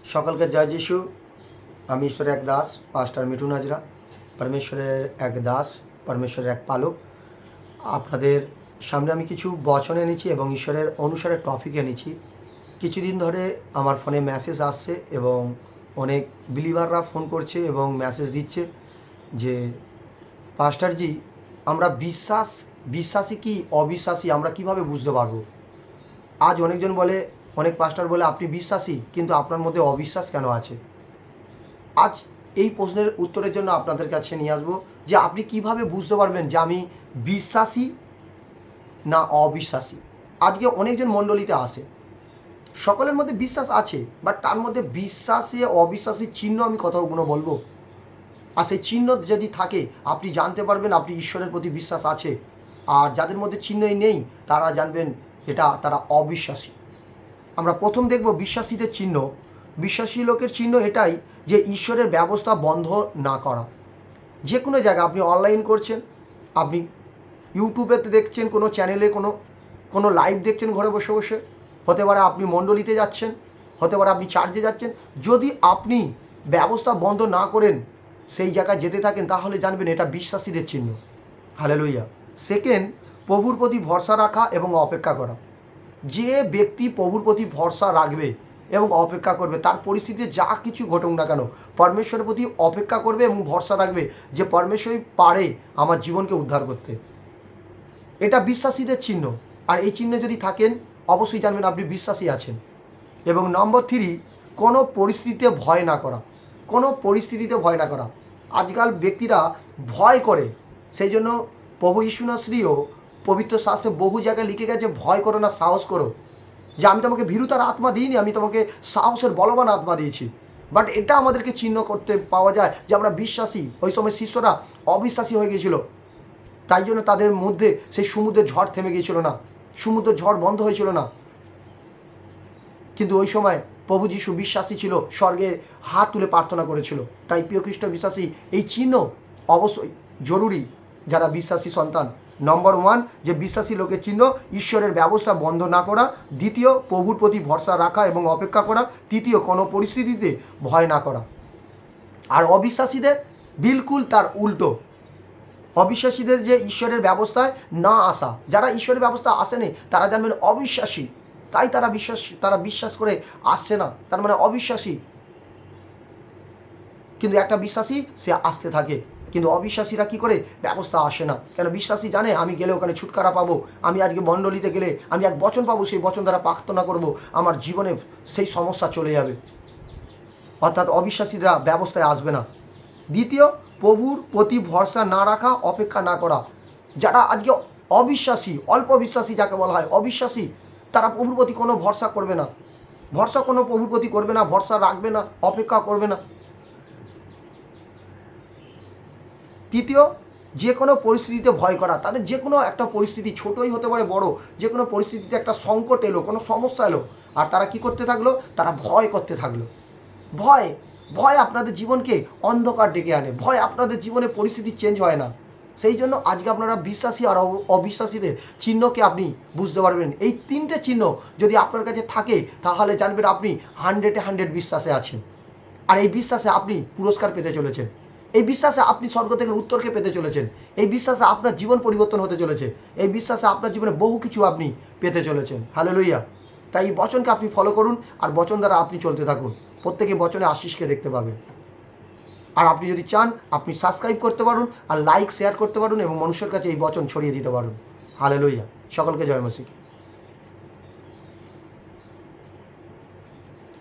সকলকে জয় যিশু। আমি ঈশ্বরের এক দাস, পাস্টার মিঠুন হাজরা, পরমেশ্বরের এক দাস, পরমেশ্বরের এক পালক। আপনাদের সামনে আমি কিছু বচন এনেছি এবং ঈশ্বরের অনুসারে টপিক এনেছি। কিছুদিন ধরে আমার ফোনে মেসেজ আসছে এবং অনেক বিলিভাররা ফোন করছে এবং মেসেজ দিচ্ছে যে পাস্টারজি, আমরা বিশ্বাসী কি অবিশ্বাসী আমরা কিভাবে বুঝতে পারবো? আজ অনেকজন বলে, অনেক পাস্টার বলে আপনি বিশ্বাসী, কিন্তু আপনার মধ্যে অবিশ্বাস কেন আছে? আজ এই প্রশ্নের উত্তরের জন্য আপনাদের কাছে নিয়ে আসবো যে আপনি কিভাবে বুঝতে পারবেন যে আমি বিশ্বাসী না অবিশ্বাসী। আজকে অনেকজন মণ্ডলীতে আসে, সকলের মধ্যে বিশ্বাস আছে, বাট তার মধ্যে বিশ্বাসী অবিশ্বাসীর চিহ্ন আমি কতগুলো বলবো। আর সেই চিহ্ন যদি থাকে আপনি জানতে পারবেন আপনি ঈশ্বরের প্রতি বিশ্বাস আছে। আর যাদের মধ্যে চিহ্নই নেই তারা জানবেন তারা অবিশ্বাসী। আমরা প্রথম দেখব বিশ্বাসীদের চিহ্ন। বিশ্বাসী লোকের চিহ্ন এটাই যে ঈশ্বরের ব্যবস্থা বন্ধ না করা। যে কোনো জায়গায় আপনি অনলাইন করছেন, আপনি ইউটিউবেতে দেখছেন, কোনো চ্যানেলে কোনো লাইভ দেখছেন ঘরে বসে বসে, হতে পারে আপনি মণ্ডলীতে যাচ্ছেন, হতে পারে আপনি চার্চে যাচ্ছেন, যদি আপনি ব্যবস্থা বন্ধ না করেন সেই জায়গায় যেতে থাকেন তাহলে জানবেন এটা বিশ্বাসীদের চিহ্ন। হালেলুয়া। সেকেন্ড, প্রভুর প্রতি ভরসা রাখা এবং অপেক্ষা করা। যে ব্যক্তি প্রভুর প্রতি ভরসা রাখবে এবং অপেক্ষা করবে, তার পরিস্থিতিতে যা কিছু ঘটুক না কেন পরমেশ্বরের প্রতি অপেক্ষা করবে এবং ভরসা রাখবে যে পরমেশ্বরই পারে আমার জীবনকে উদ্ধার করতে। এটা বিশ্বাসীদের চিহ্ন। আর এই চিহ্নে যদি থাকেন অবশ্যই জানবেন আপনি বিশ্বাসী আছেন। এবং নম্বর 3, কোনো পরিস্থিতিতে ভয় না করা। কোনো পরিস্থিতিতে ভয় না করা। আজকাল ব্যক্তিরা ভয় করে, সেই জন্য প্রভু যীশুনাশ্রীও পবিত্র শাস্ত্রে বহু জায়গায় লিখে গেছে, ভয় করো না, সাহস করো। যে আমি তোমাকে ভীরুতার আত্মা দিইনি, আমি তোমাকে সাহসের বলবান আত্মা দিয়েছি। বাট এটা আমাদেরকে চিহ্ন করতে পাওয়া যায় যে আমরা বিশ্বাসী। ওই সময় শিষ্যরা অবিশ্বাসী হয়ে গিয়েছিল, তাই জন্য তাদের মধ্যে সেই সমুদ্রের ঝড় থেমে গিয়েছিল না, সমুদ্রের ঝড় বন্ধ হয়েছিল না। কিন্তু ওই সময় প্রভু যীশু বিশ্বাসী ছিল, স্বর্গে হাত তুলে প্রার্থনা করেছিল। তাই প্রিয় খ্রিস্ট বিশ্বাসী, এই চিহ্ন অবশ্যই জরুরি যারা বিশ্বাসী সন্তান। নম্বর 1 যে বিশ্বাসী লোকের চিহ্ন, ঈশ্বরের ব্যবস্থা বন্ধ না করা। দ্বিতীয়, প্রভুর প্রতি ভরসা রাখা এবং অপেক্ষা করা। তৃতীয়, কোনো পরিস্থিতিতে ভয় না করা। আর অবিশ্বাসীদের বিলকুল তার উল্টো। অবিশ্বাসীদের যে ঈশ্বরের ব্যবস্থায় না আসা, যারা ঈশ্বরের ব্যবস্থা আসেনি তারা জানবেন অবিশ্বাসী। তাই তারা বিশ্বাস করে আসছে না, তার মানে অবিশ্বাসী। কিন্তু একটা বিশ্বাসী সে আসতে থাকে, কিন্তু অবিশ্বাসীরা কি করে? ব্যবস্থা আসে না। কেন? বিশ্বাসী জানে আমি গেলে ওখানে ছুটকারা পাবো, আমি আজকে মণ্ডলীতে গেলে আমি এক বচন পাবো, সেই বচন দ্বারা প্রার্থনা করব, আমার জীবনে সেই সমস্যা চলে যাবে। অর্থাৎ অবিশ্বাসীরা ব্যবস্থায় আসবে না। দ্বিতীয়, প্রভুর প্রতি ভরসা না রাখা, অপেক্ষা না করা। যারা আজকে অবিশ্বাসী, অল্প বিশ্বাসী যাকে বলা হয় অবিশ্বাসী, তারা প্রভুর প্রতি কোনো ভরসা করবে না, প্রভুর প্রতি করবে না, ভরসা রাখবে না, অপেক্ষা করবে না। তৃতীয়, যে কোনো পরিস্থিতিতে ভয় করা। তাদের যে কোনো একটা পরিস্থিতি, ছোটোই হতে পারে বড়, যে কোনো পরিস্থিতিতে একটা সংকট এলো, কোনো সমস্যা এলো, আর তারা কি করতে থাকলো? তারা ভয় করতে থাকলো। ভয় ভয় আপনাদের জীবনকে অন্ধকার ডেকে আনে। ভয় আপনাদের জীবনে পরিস্থিতি চেঞ্জ হয় না। সেই জন্য আজকে আপনারা বিশ্বাসী আর অবিশ্বাসীদের চিহ্নকে আপনি বুঝতে পারবেন। এই 3টে চিহ্ন যদি আপনার কাছে থাকে তাহলে জানবেন আপনি 100-100 বিশ্বাসে আছেন। আর এই বিশ্বাসে আপনি পুরস্কার পেতে চলেছেন, এই বিশ্বাসে আপনি স্বর্গ থেকে উত্তরকে পেতে চলেছেন, এই বিশ্বাসে আপনার জীবন পরিবর্তন হতে চলেছে, এই বিশ্বাসে আপনার জীবনে বহু কিছু আপনি পেতে চলেছেন। হালেলুয়া। তাই এই বচনকে আপনি ফলো করুন আর বচন দ্বারা আপনি চলতে থাকুন। প্রত্যেকে বচনে আশিসকে দেখতে পাবেন। আর আপনি যদি চান আপনি সাবস্ক্রাইব করতে পারুন আর লাইক শেয়ার করতে পারুন এবং মানুষের কাছে এই বচন ছড়িয়ে দিতে পারুন। হালেলুয়া। সকলকে জয় মসিহ।